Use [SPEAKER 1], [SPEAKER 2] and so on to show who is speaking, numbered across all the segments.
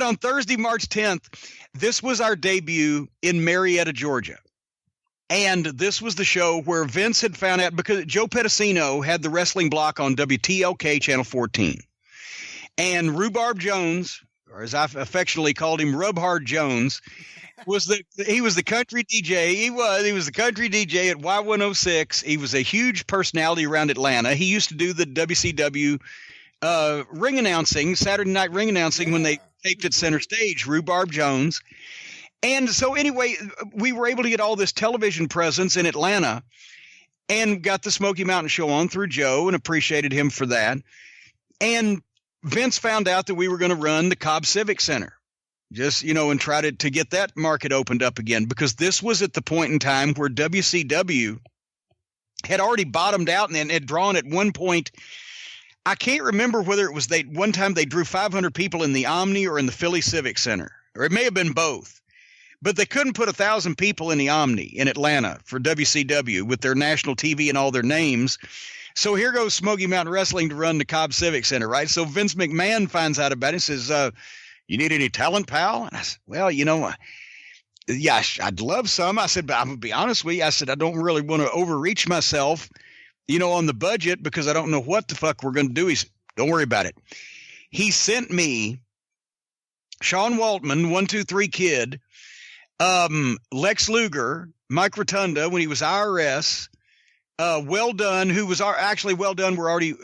[SPEAKER 1] on Thursday, March 10th, this was our debut in Marietta, Georgia. And this was the show where Vince had found out, because Joe Pedicino had the wrestling block on WTLK Channel 14. And Rhubarb Jones, or as I affectionately called him, Rub Hard Jones, he was the country DJ. He was the country DJ at Y106. He was a huge personality around Atlanta. He used to do the WCW ring announcing, Saturday night ring announcing when they taped at Center Stage, Rhubarb Jones. And so anyway, we were able to get all this television presence in Atlanta and got the Smoky Mountain Show on through Joe and appreciated him for that. And Vince found out that we were going to run the Cobb Civic Center, just, and try to get that market opened up again, because this was at the point in time where WCW had already bottomed out and had drawn at one point. I can't remember whether it was one time they drew 500 people in the Omni or in the Philly Civic Center, or it may have been both. But they couldn't put 1,000 people in the Omni in Atlanta for WCW with their national TV and all their names. So here goes Smoky Mountain Wrestling to run the Cobb Civic Center, right? So Vince McMahon finds out about it and says, you need any talent, pal? And I said, well, yeah, I'd love some. I said, but I'm going to be honest with you. I said, I don't really want to overreach myself, on the budget, because I don't know what the fuck we're going to do. He said, don't worry about it. He sent me Sean Waltman, 1-2-3 Kid, Lex Luger, Mike Rotunda when he was IRS, Well Done, who was actually Well Done were already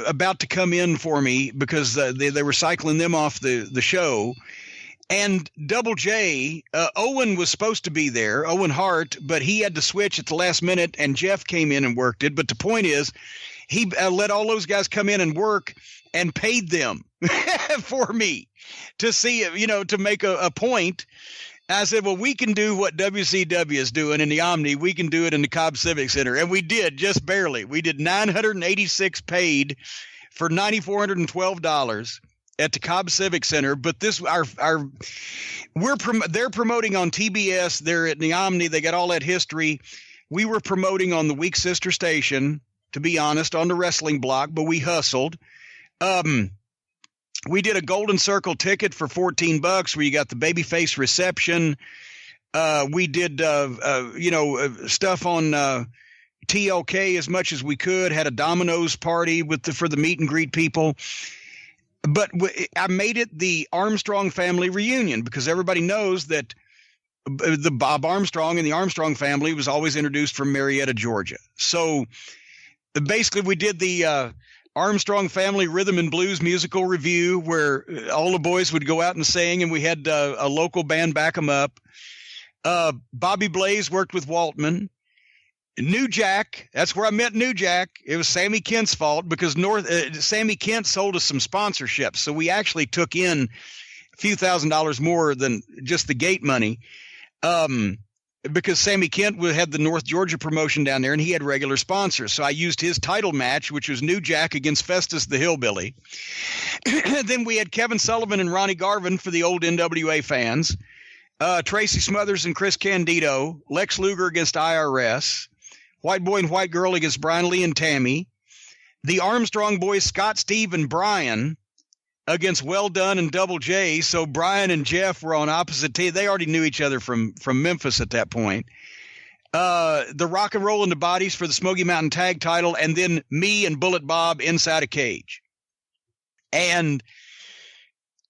[SPEAKER 1] about to come in for me because they were cycling them off the show. And Double J, Owen was supposed to be there, Owen Hart, but he had to switch at the last minute, and Jeff came in and worked it. But the point is, he let all those guys come in and work and paid them for me to see, to make a point. I said, well, we can do what WCW is doing in the Omni. We can do it in the Cobb Civic Center. And we did, just barely. We did 986 paid for $9,412 at the Cobb Civic Center. But this, they're promoting on TBS. They're at the Omni. They got all that history. We were promoting on the weak sister station, to be honest, on the wrestling block, but we hustled. We did a Golden Circle ticket for $14 where you got the babyface reception. We did, stuff on TLK as much as we could, had a Domino's party for the meet and greet people. But I made it the Armstrong family reunion because everybody knows that the Bob Armstrong and the Armstrong family was always introduced from Marietta, Georgia. So basically we did the Armstrong Family Rhythm and Blues musical review where all the boys would go out and sing, and we had a local band back them up. Bobby Blaze worked with Waltman. New Jack, that's where I met New Jack. It was Sammy Kent's fault because Sammy Kent sold us some sponsorships, so we actually took in a few $1,000s more than just the gate money. Because Sammy Kent had the North Georgia promotion down there, and he had regular sponsors. So I used his title match, which was New Jack against Festus the Hillbilly. Then we had Kevin Sullivan and Ronnie Garvin for the old NWA fans. Tracy Smothers and Chris Candido. Lex Luger against IRS. White Boy and White Girl against Brian Lee and Tammy. The Armstrong boys, Scott, Steve, and Brian against Well Done and Double J. So Brian and Jeff were on opposite teams. They already knew each other from Memphis at that point. The Rock and Roll and the Bodies for the Smoky Mountain Tag title, and then me and Bullet Bob inside a cage. And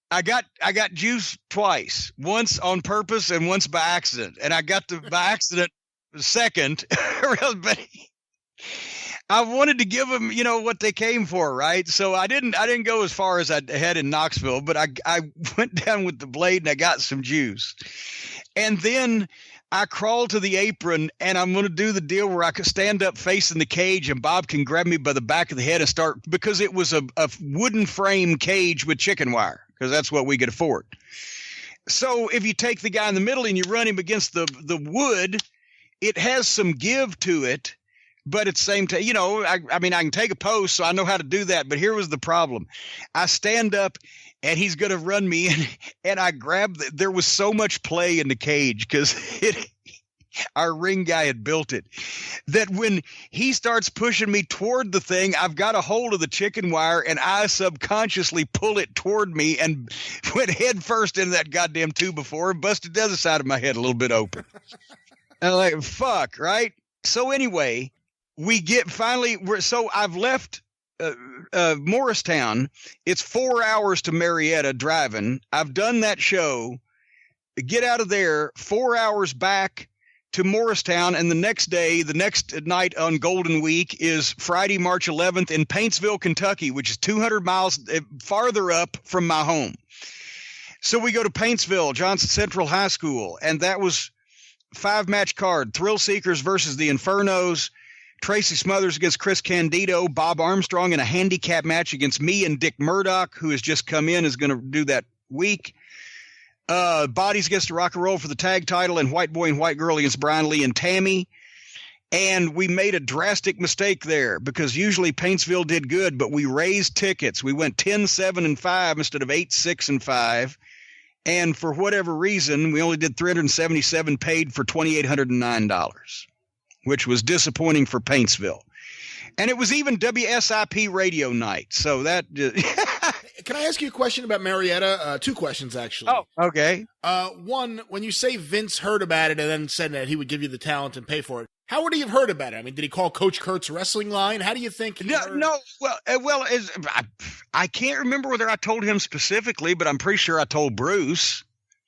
[SPEAKER 1] I got juice twice, once on purpose and once by accident. And I got by accident second, but I wanted to give them, what they came for, right? So I didn't go as far as I had in Knoxville, but I went down with the blade and I got some juice. And then I crawled to the apron, and I'm going to do the deal where I could stand up facing the cage and Bob can grab me by the back of the head and start, because it was a wooden frame cage with chicken wire, because that's what we could afford. So if you take the guy in the middle and you run him against the wood, it has some give to it. But at the same time, I mean, I can take a post, so I know how to do that. But here was the problem. I stand up, and he's going to run me in, and I grab there was so much play in the cage because our ring guy had built it, that when he starts pushing me toward the thing, I've got a hold of the chicken wire and I subconsciously pull it toward me and went head first into that goddamn tube before and busted the other side of my head a little bit open. And I'm like, fuck, right? So anyway, so I've left Morristown. It's 4 hours to Marietta driving. I've done that show. Get out of there, 4 hours back to Morristown, and the next night on Golden Week is Friday, March 11th in Paintsville, Kentucky, which is 200 miles farther up from my home. So we go to Paintsville, Johnson Central High School, and that was 5-match card: Thrill Seekers versus the Infernos, Tracy Smothers against Chris Candido, Bob Armstrong in a handicap match against me and Dick Murdoch, who has just come in, is going to do that week. Bodies against the Rock and Roll for the tag title, and White Boy and White Girl against Brian Lee and Tammy. And we made a drastic mistake there because usually Paintsville did good, but we raised tickets. We went 10-7-5 instead of 8-6-5. And for whatever reason, we only did 377 paid for $2,809, which was disappointing for Paintsville. And it was even WSIP radio night. So that
[SPEAKER 2] Can I ask you a question about Marietta? 2 questions, actually.
[SPEAKER 1] Oh, okay.
[SPEAKER 2] One, when you say Vince heard about it and then said that he would give you the talent and pay for it, how would he have heard about it? I mean, did he call Coach Kurt's wrestling line? How do you think?
[SPEAKER 1] I can't remember whether I told him specifically, but I'm pretty sure I told Bruce.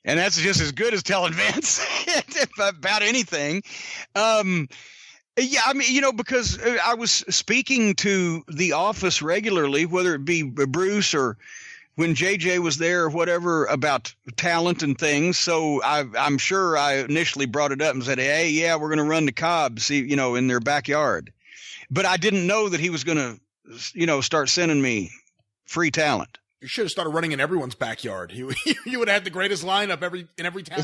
[SPEAKER 1] And that's just as good as telling Vince about anything. Yeah, I mean, because I was speaking to the office regularly, whether it be Bruce or when JJ was there or whatever, about talent and things. So I'm sure I initially brought it up and said, hey, yeah, we're going to run to Cobb, see, in their backyard. But I didn't know that he was going to, start sending me free talent.
[SPEAKER 2] You should have started running in everyone's backyard. You would have had the greatest lineup in every town.